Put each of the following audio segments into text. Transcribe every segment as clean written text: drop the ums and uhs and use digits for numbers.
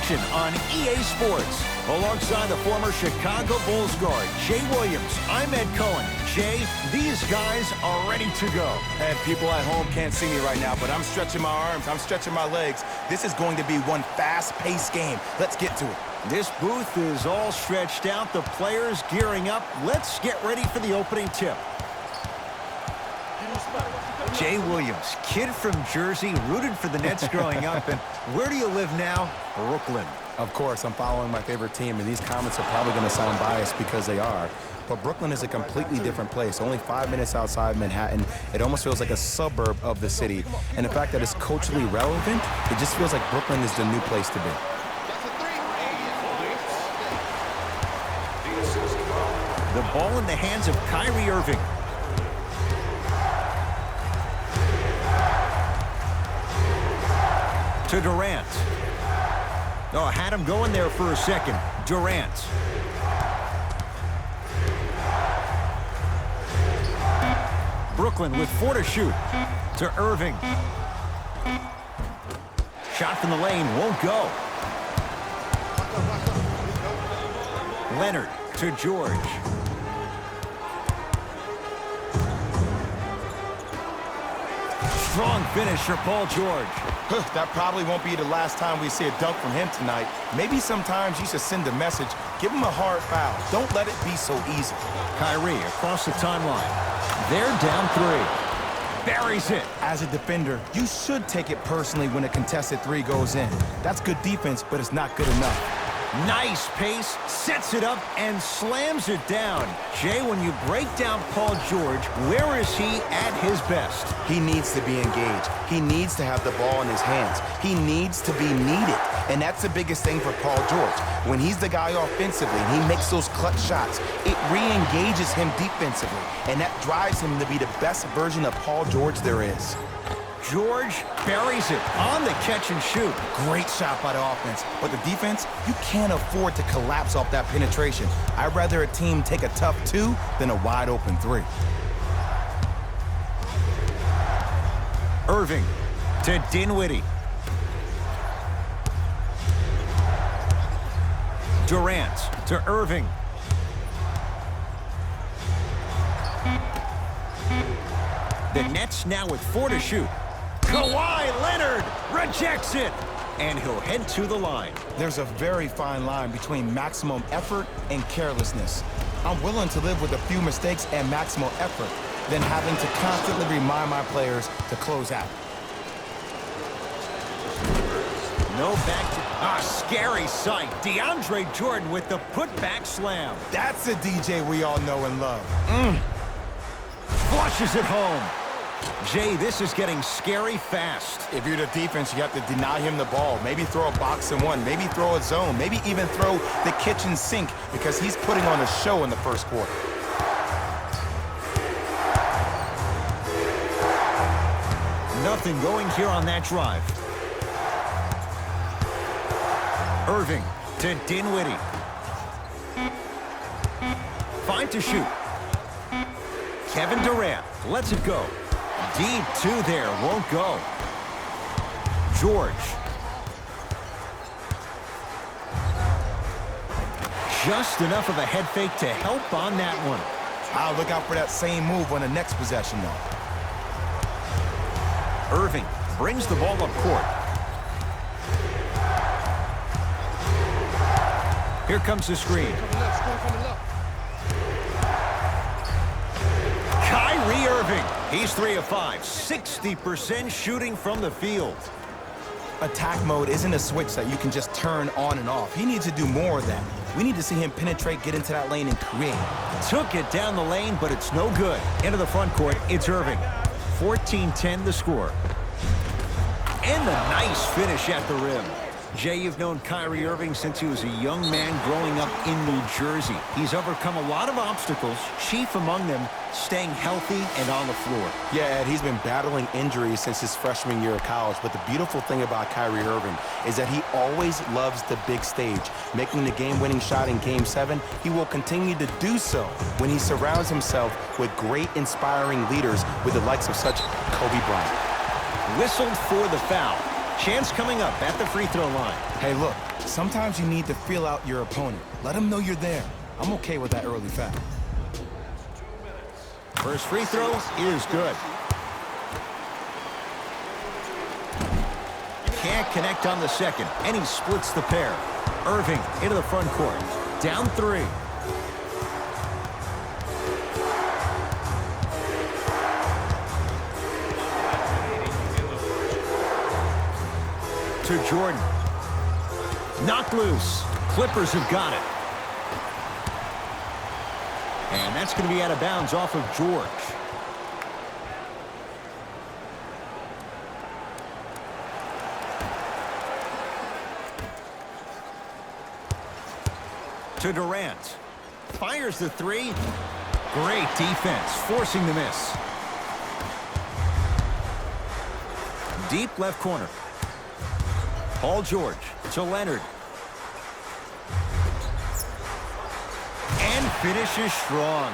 action on EA Sports. Alongside the former Chicago Bulls guard, Jay Williams, I'm Ed Cohen. Jay, these guys are ready to go. And people at home can't see me right now, but I'm stretching my arms, I'm stretching my legs. This is going to be one fast-paced game. Let's get to it. This booth is all stretched out. The players gearing up. Let's get ready for the opening tip. Jay Williams, kid from Jersey, rooted for the Nets growing up. And where do you live now? Brooklyn. Of course, I'm following my favorite team, and these comments are probably going to sound biased because they are. But Brooklyn is a completely different place. Only 5 minutes outside Manhattan. It almost feels like a suburb of the city. And the fact that it's culturally relevant, it just feels like Brooklyn is the new place to be. The ball in the hands of Kyrie Irving. To Durant. Oh, had him going there for a second. Durant. Brooklyn with 4 to shoot. To Irving. Shot from the lane won't go. Leonard to George. Strong finish for Paul George. That probably won't be the last time we see a dunk from him tonight. Maybe sometimes you should send a message. Give him a hard foul. Don't let it be so easy. Kyrie across the timeline. They're down 3. Buries it. As a defender, you should take it personally when a contested 3 goes in. That's good defense, but it's not good enough. Nice pace, sets it up, and slams it down. Jay, when you break down Paul George, where is he at his best? He needs to be engaged. He needs to have the ball in his hands. He needs to be needed. And that's the biggest thing for Paul George. When he's the guy offensively and he makes those clutch shots, it re-engages him defensively. And that drives him to be the best version of Paul George there is. George buries it on the catch and shoot. Great shot by the offense. But the defense, you can't afford to collapse off that penetration. I'd rather a team take a tough 2 than a wide open 3. Irving to Dinwiddie. Durant to Irving. The Nets now with 4 to shoot. Kawhi Leonard rejects it, and he'll head to the line. There's a very fine line between maximum effort and carelessness. I'm willing to live with a few mistakes and maximal effort than having to constantly remind my players to close out. No back to... scary sight. DeAndre Jordan with the putback slam. That's a DJ we all know and love. Flushes it home. Jay, this is getting scary fast. If you're the defense, you have to deny him the ball. Maybe throw a box and 1. Maybe throw a zone. Maybe even throw the kitchen sink because he's putting on a show in the first quarter. Nothing going here on that drive. Irving to Dinwiddie. 5 to shoot. Kevin Durant lets it go. Deep 2 there, won't go. George. Just enough of a head fake to help on that one. I'll look out for that same move on the next possession, though. Irving brings the ball up court. Here comes the screen. Kyrie Irving. He's 3 of 5. 60% shooting from the field. Attack mode isn't a switch that you can just turn on and off. He needs to do more of that. We need to see him penetrate, get into that lane, and create. Took it down the lane, but it's no good. Into the front court, it's Irving. 14-10 the score. And the nice finish at the rim. Jay, you've known Kyrie Irving since he was a young man growing up in New Jersey. He's overcome a lot of obstacles, chief among them staying healthy and on the floor. Yeah, Ed, he's been battling injuries since his freshman year of college, but the beautiful thing about Kyrie Irving is that he always loves the big stage. Making the game-winning shot in Game 7, he will continue to do so when he surrounds himself with great, inspiring leaders with the likes of such Kobe Bryant. Whistled for the foul. Chance coming up at the free throw line. Hey, look, sometimes you need to feel out your opponent. Let them know you're there. I'm okay with that early foul. First free throw is good. Can't connect on the second, and he splits the pair. Irving into the front court. Down 3. To Jordan. Knocked loose. Clippers have got it. And that's going to be out of bounds off of George. To Durant. Fires the 3. Great defense, forcing the miss. Deep left corner. Paul George to Leonard. And finishes strong.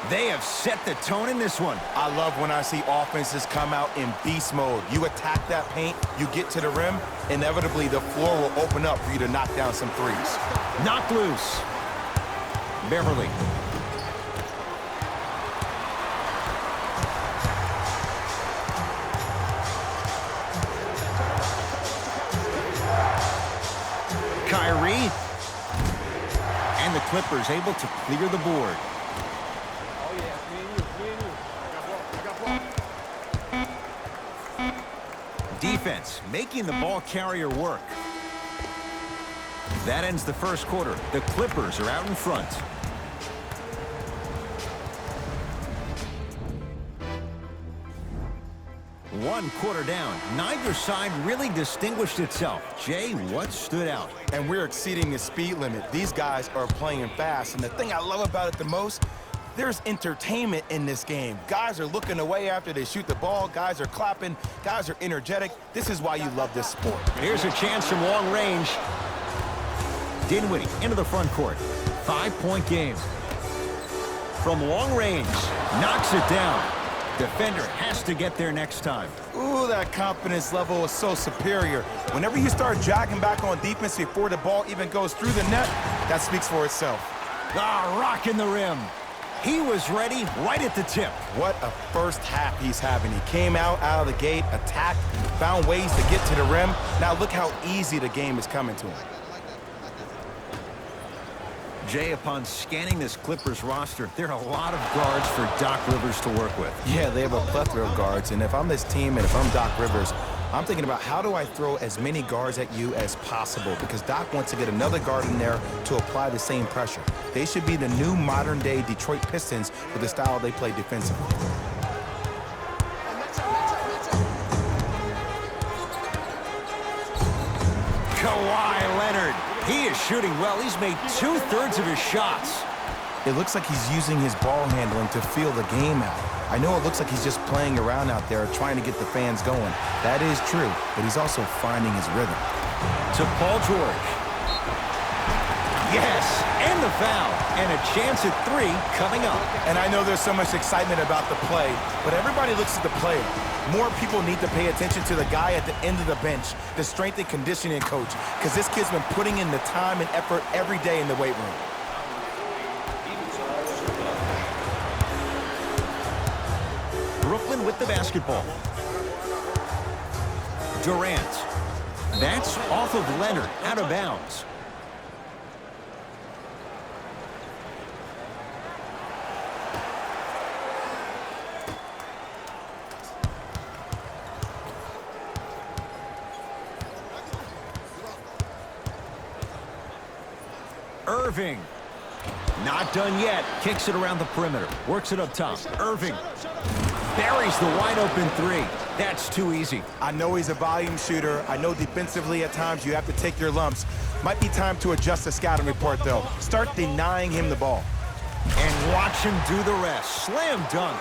They have set the tone in this one. I love when I see offenses come out in beast mode. You attack that paint, you get to the rim, inevitably the floor will open up for you to knock down some threes. Knocked loose. Beverly. Kyrie. And the Clippers able to clear the board. Defense making the ball carrier work. That ends the first quarter. The Clippers are out in front. One quarter down. Neither side really distinguished itself. Jay, what stood out? And we're exceeding the speed limit. These guys are playing fast, and the thing I love about it the most, there's entertainment in this game. Guys are looking away after they shoot the ball. Guys are clapping. Guys are energetic. This is why you love this sport. Here's a chance from long range. Dinwiddie into the front court. 5-point game. From long range, knocks it down. Defender has to get there next time. Ooh, that confidence level is so superior. Whenever you start jogging back on defense before the ball even goes through the net, that speaks for itself. Ah, rocking the rim. He was ready right at the tip. What a first half he's having. He came out of the gate, attacked, found ways to get to the rim. Now look how easy the game is coming to him. Jay, upon scanning this Clippers roster, there are a lot of guards for Doc Rivers to work with. Yeah, they have a plethora of guards, and if I'm this team and if I'm Doc Rivers, I'm thinking about how do I throw as many guards at you as possible, because Doc wants to get another guard in there to apply the same pressure. They should be the new modern-day Detroit Pistons with the style they play defensively. Kawhi Leonard. He is shooting well. He's made 2/3 of his shots. It looks like he's using his ball handling to feel the game out. I know it looks like he's just playing around out there trying to get the fans going. That is true, but he's also finding his rhythm. To Paul George. Yes, and the foul. And a chance at 3 coming up. And I know there's so much excitement about the play, but everybody looks at the player. More people need to pay attention to the guy at the end of the bench, the strength and conditioning coach, because this kid's been putting in the time and effort every day in the weight room. Brooklyn with the basketball. Durant. That's off of Leonard, out of bounds. Irving. Not done yet. Kicks it around the perimeter. Works it up top. Irving buries the wide open 3. That's too easy. I know he's a volume shooter. I know defensively at times you have to take your lumps. Might be time to adjust the scouting report, though. Start denying him the ball. And watch him do the rest. Slam dunk.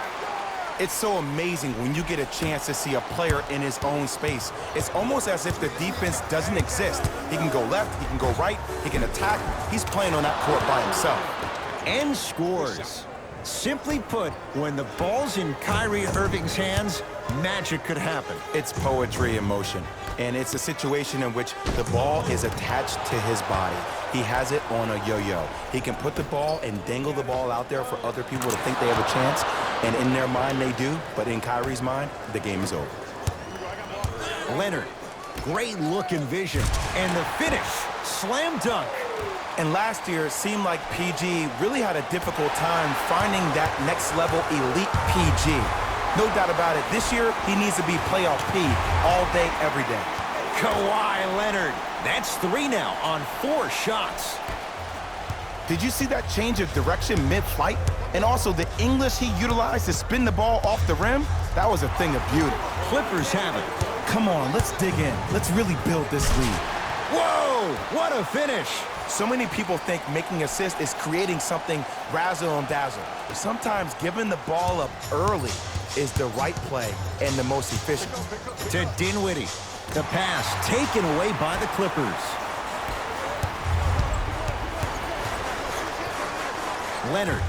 It's so amazing when you get a chance to see a player in his own space. It's almost as if the defense doesn't exist. He can go left, he can go right, he can attack. He's playing on that court by himself. And scores. Simply put, when the ball's in Kyrie Irving's hands, magic could happen. It's poetry in motion. And it's a situation in which the ball is attached to his body. He has it on a yo-yo. He can put the ball and dangle the ball out there for other people to think they have a chance. And in their mind, they do. But in Kyrie's mind, the game is over. Leonard, great look and vision. And the finish, slam dunk. And last year, it seemed like PG really had a difficult time finding that next level elite PG. No doubt about it. This year, he needs to be playoff P all day, every day. Kawhi Leonard. That's 3 now on 4 shots. Did you see that change of direction mid-flight? And also the English he utilized to spin the ball off the rim? That was a thing of beauty. Clippers have it. Come on, let's dig in. Let's really build this lead. Whoa, what a finish. So many people think making assists is creating something razzle and dazzle. But sometimes giving the ball up early is the right play and the most efficient. To Dinwiddie. The pass taken away by the Clippers. Leonard.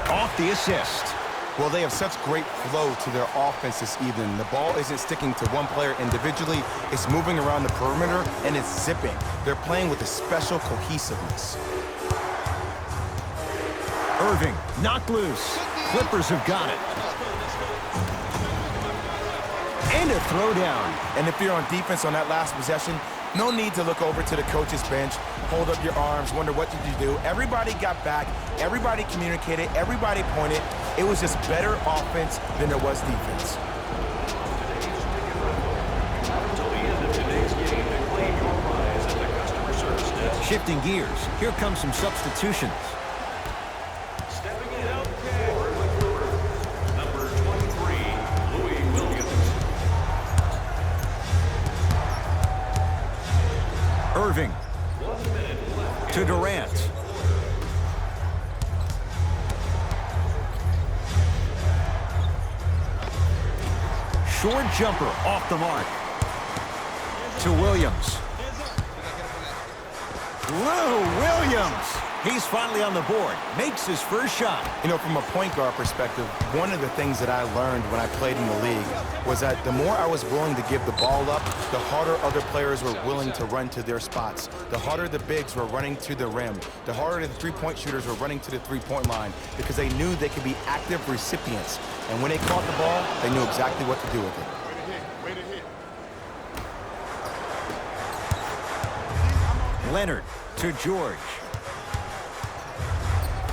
Off the assist. Well, they have such great flow to their offense this evening. The ball isn't sticking to one player individually. It's moving around the perimeter, and it's zipping. They're playing with a special cohesiveness. Irving, knocked loose. Clippers have got it. And a throwdown. And if you're on defense on that last possession, no need to look over to the coach's bench, hold up your arms, wonder what did you do. Everybody got back, everybody communicated, everybody pointed. It was just better offense than there was defense. Shifting gears, here comes some substitutions. Stepping in for the Clippers, number 23, Louis Williams. Irving. 1 minute left. To Durant. Short jumper off the mark. To Williams. Lou Williams. He's finally on the board. Makes his first shot. You know, from a point guard perspective, one of the things that I learned when I played in the league was that the more I was willing to give the ball up, the harder other players were willing to run to their spots. The harder the bigs were running to the rim. The harder the three-point shooters were running to the three-point line because they knew they could be active recipients. And when they caught the ball, they knew exactly what to do with it. Leonard to George.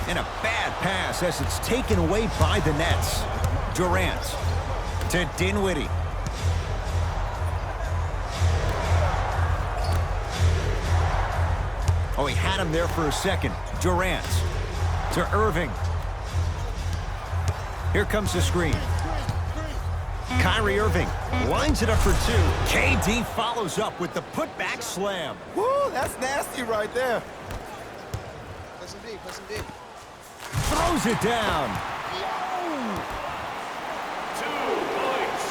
And a bad pass as it's taken away by the Nets. Durant to Dinwiddie. Oh, he had him there for a second. Durant to Irving. Here comes the screen. Kyrie Irving lines it up for 2. KD follows up with the putback slam. Woo, that's nasty right there. Throws it down. 2 points.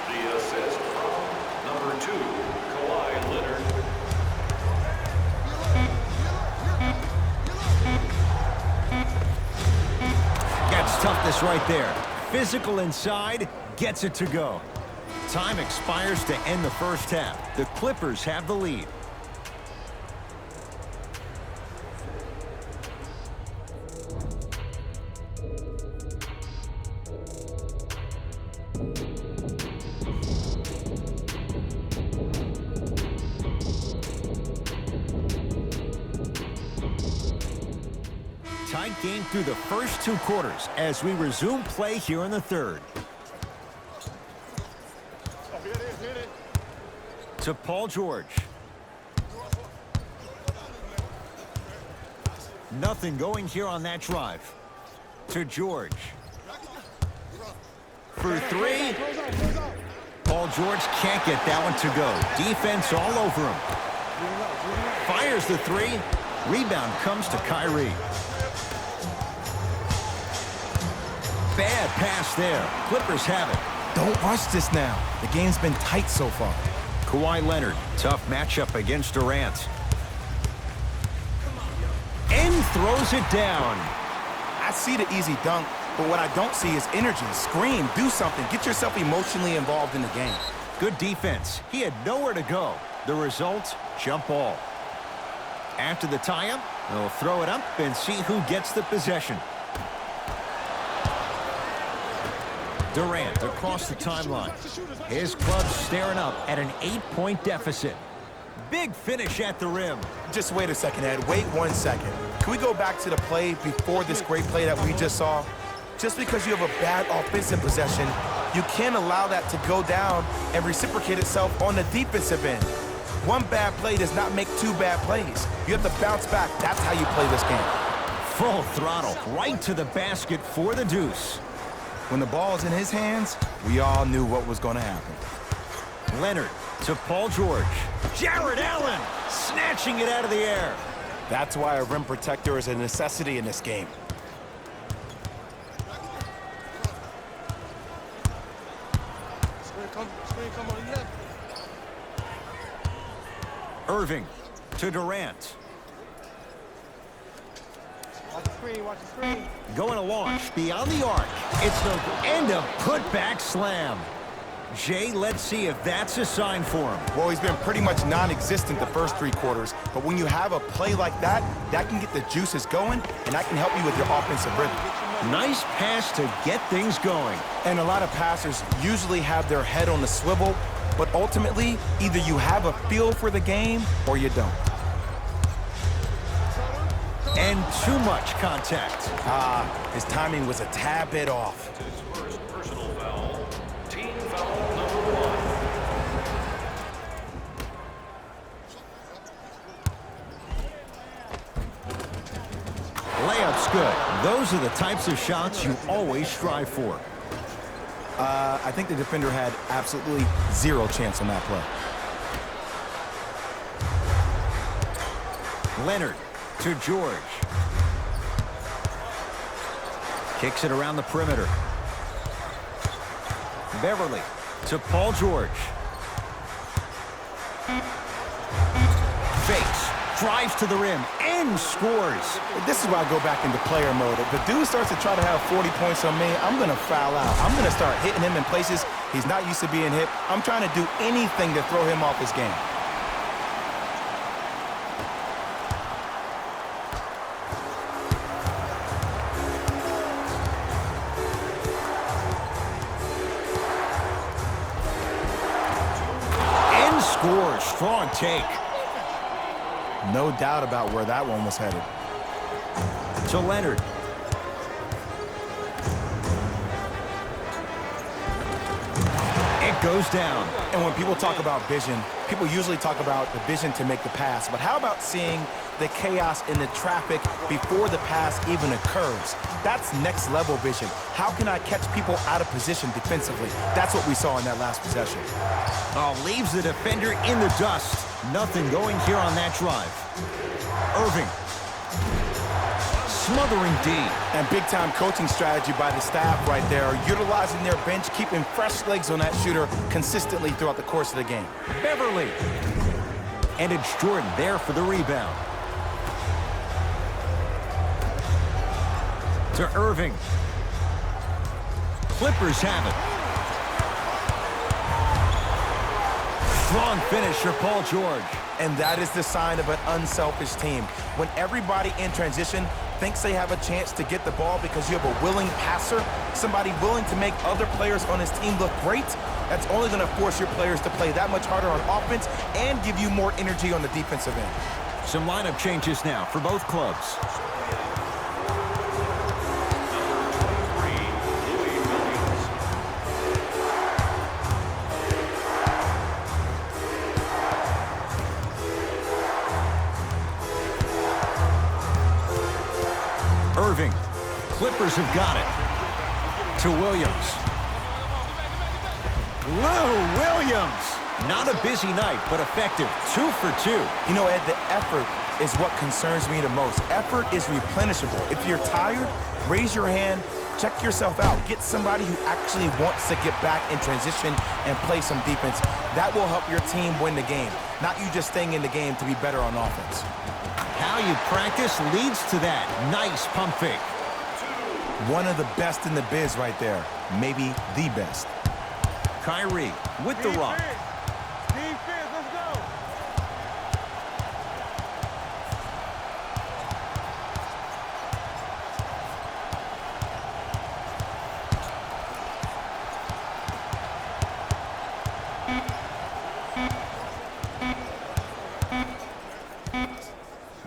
The assist from number 2, Kawhi Leonard. Gets toughness right there. Physical inside, gets it to go. Time expires to end the first half. The Clippers have the lead. Tight game through the first 2 quarters as we resume play here in the third. To Paul George. Nothing going here on that drive. To George. For 3. Paul George can't get that one to go. Defense all over him. Fires the 3. Rebound comes to Kyrie. Bad pass there. Clippers have it. Don't rush this now. The game's been tight so far. Kawhi Leonard, tough matchup against Durant. And throws it down. I see the easy dunk, But what I don't see is energy. Scream, do something. Get yourself emotionally involved in the game. Good defense. He had nowhere to go. The result, jump ball. After the tie-up, they'll throw it up and see who gets the possession. Durant across the timeline. His club's staring up at an 8-point deficit. Big finish at the rim. Just wait a second, Ed. Wait 1 second. Can we go back to the play before this great play that we just saw? Just because you have a bad offensive possession, you can't allow that to go down and reciprocate itself on the defensive end. One bad play does not make two bad plays. You have to bounce back. That's how you play this game. Full throttle, right to the basket for the deuce. When the ball's in his hands, we all knew what was going to happen. Leonard to Paul George. Jared Allen snatching it out of the air. That's why a rim protector is a necessity in this game. Irving to Durant. Watch the screen, watch the screen. Going to launch beyond the arc. It's the end of putback slam. Jay, let's see if that's a sign for him. Well, he's been pretty much non-existent the first 3 quarters, but when you have a play like that, that can get the juices going, and that can help you with your offensive rhythm. Nice pass to get things going. And a lot of passers usually have their head on the swivel, but ultimately, either you have a feel for the game or you don't. And too much contact. His timing was a tad bit off. His first personal foul. Team foul number 1. Layup's good. Those are the types of shots you always strive for. I think the defender had absolutely 0 chance on that play. Leonard to George. Kicks it around the perimeter. Beverly to Paul George. Fakes. Drives to the rim and scores. This is why I go back into player mode. If the dude starts to try to have 40 points on me, I'm going to foul out. I'm going to start hitting him in places he's not used to being hit. I'm trying to do anything to throw him off his game. And scores. Strong take. No doubt about where that one was headed. To Leonard. It goes down. And when people talk about vision, people usually talk about the vision to make the pass. But how about seeing the chaos in the traffic before the pass even occurs? That's next level vision. How can I catch people out of position defensively? That's what we saw in that last possession. Oh, leaves the defender in the dust. Nothing going here on that drive. Irving. Smothering D. And big-time coaching strategy by the staff right there, utilizing their bench, keeping fresh legs on that shooter consistently throughout the course of the game. Beverly. And it's Jordan there for the rebound. To Irving. Clippers have it. Strong finish for Paul George. And that is the sign of an unselfish team. When everybody in transition thinks they have a chance to get the ball because you have a willing passer, somebody willing to make other players on his team look great, that's only going to force your players to play that much harder on offense and give you more energy on the defensive end. Some lineup changes now for both clubs. Irving. Clippers have got it. To Williams. Lou Williams. Not a busy night, but effective. 2 for 2. You know, Ed, the effort is what concerns me the most. Effort is replenishable. If you're tired, raise your hand, check yourself out. Get somebody who actually wants to get back in transition and play some defense. That will help your team win the game, not you just staying in the game to be better on offense. How you practice leads to that. Nice pump fake. One of the best in the biz right there. Maybe the best. Kyrie with the rock. Defense, let's go.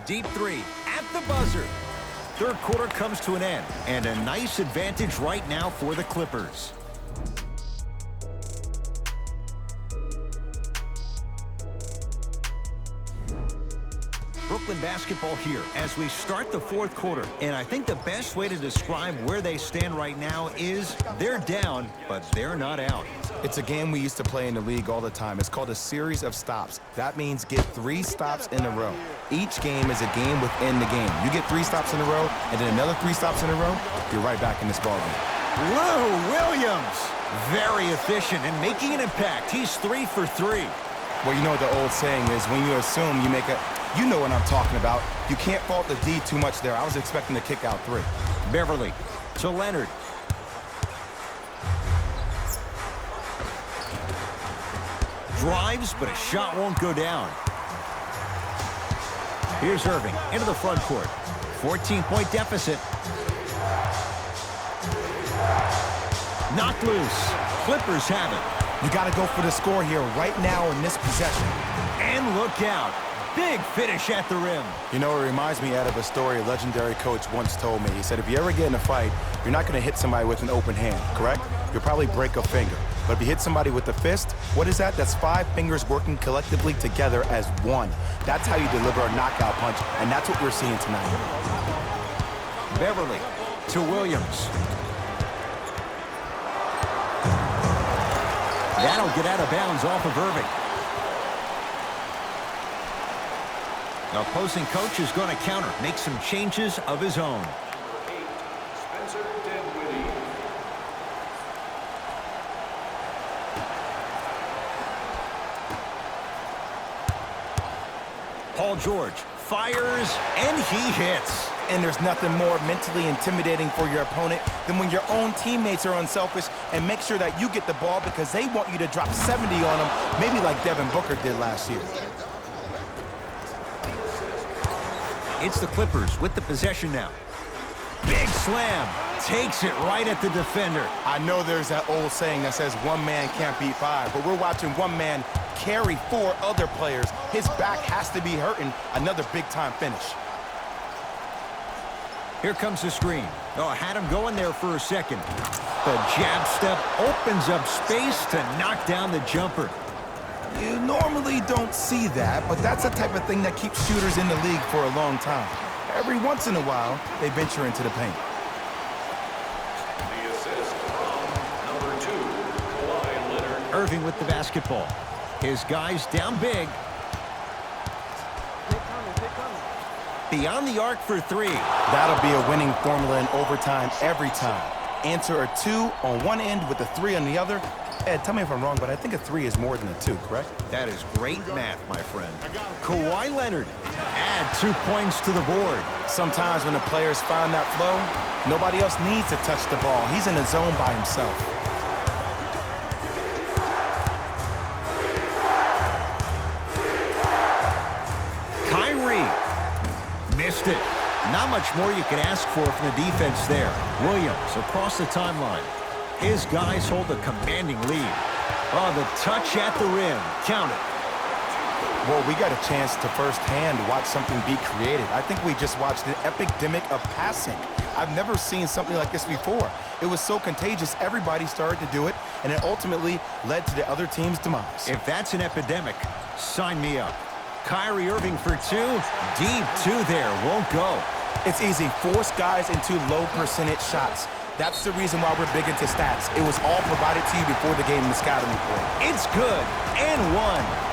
Deep three at the buzzer. Third quarter comes to an end, and a nice advantage right now for the Clippers. Brooklyn basketball here as we start the fourth quarter. And I think the best way to describe where they stand right now is they're down, but they're not out. It's a game we used to play in the league all the time. It's called a series of stops. That means get 3 stops in a row. Each game is a game within the game. You get 3 stops in a row, and then another 3 stops in a row, you're right back in this ballgame. Lou Williams, very efficient and making an impact. He's 3 for 3. Well, you know what the old saying is, when you assume you make a... You know what I'm talking about. You can't fault the D too much there. I was expecting to kick out 3. Beverly to Leonard. Drives, but a shot won't go down. Here's Irving into the front court. 14-point deficit. Knocked loose. Clippers have it. You got to go for the score here right now in this possession. And look out. Big finish at the rim. You know, it reminds me, Ed, of a story a legendary coach once told me. He said, if you ever get in a fight, you're not going to hit somebody with an open hand, correct? You'll probably break a finger. But if you hit somebody with a fist, what is that? That's 5 fingers working collectively together as one. That's how you deliver a knockout punch, and that's what we're seeing tonight. Beverly to Williams. That'll get out of bounds off of Irving. The opposing coach is going to counter, make some changes of his own. Number 8, Spencer Dinwiddie. Paul George fires, and he hits. And there's nothing more mentally intimidating for your opponent than when your own teammates are unselfish and make sure that you get the ball because they want you to drop 70 on them, maybe like Devin Booker did last year. It's the Clippers with the possession now. Big slam. Takes it right at the defender. I know there's that old saying that says one man can't beat 5, but we're watching one man carry 4 other players. His back has to be hurting. Another big-time finish. Here comes the screen. Oh, had him going there for a second. The jab step opens up space to knock down the jumper. You normally don't see that, but that's the type of thing that keeps shooters in the league for a long time. Every once in a while, they venture into the paint. The assist from number 2, Kawhi Leonard. Irving with the basketball. His guys down big. They're coming. Beyond the arc for 3. That'll be a winning formula in overtime every time. Answer a 2 on one end with a 3 on the other. Ed, tell me if I'm wrong, but I think a 3 is more than a 2, correct? That is great math, my friend. Kawhi Leonard add 2 points to the board. Sometimes when the players find that flow, nobody else needs to touch the ball. He's in the zone by himself. Kyrie missed it. Not much more you can ask for from the defense there. Williams across the timeline. His guys hold a commanding lead. Oh, the touch at the rim. Count it. Well, we got a chance to firsthand watch something be created. I think we just watched an epidemic of passing. I've never seen something like this before. It was so contagious, everybody started to do it, and it ultimately led to the other team's demise. If that's an epidemic, sign me up. Kyrie Irving for 2. Deep 2 there. Won't go. It's easy. Force guys into low percentage shots. That's the reason why we're big into stats. It was all provided to you before the game in the scouting report. It's good. And 1.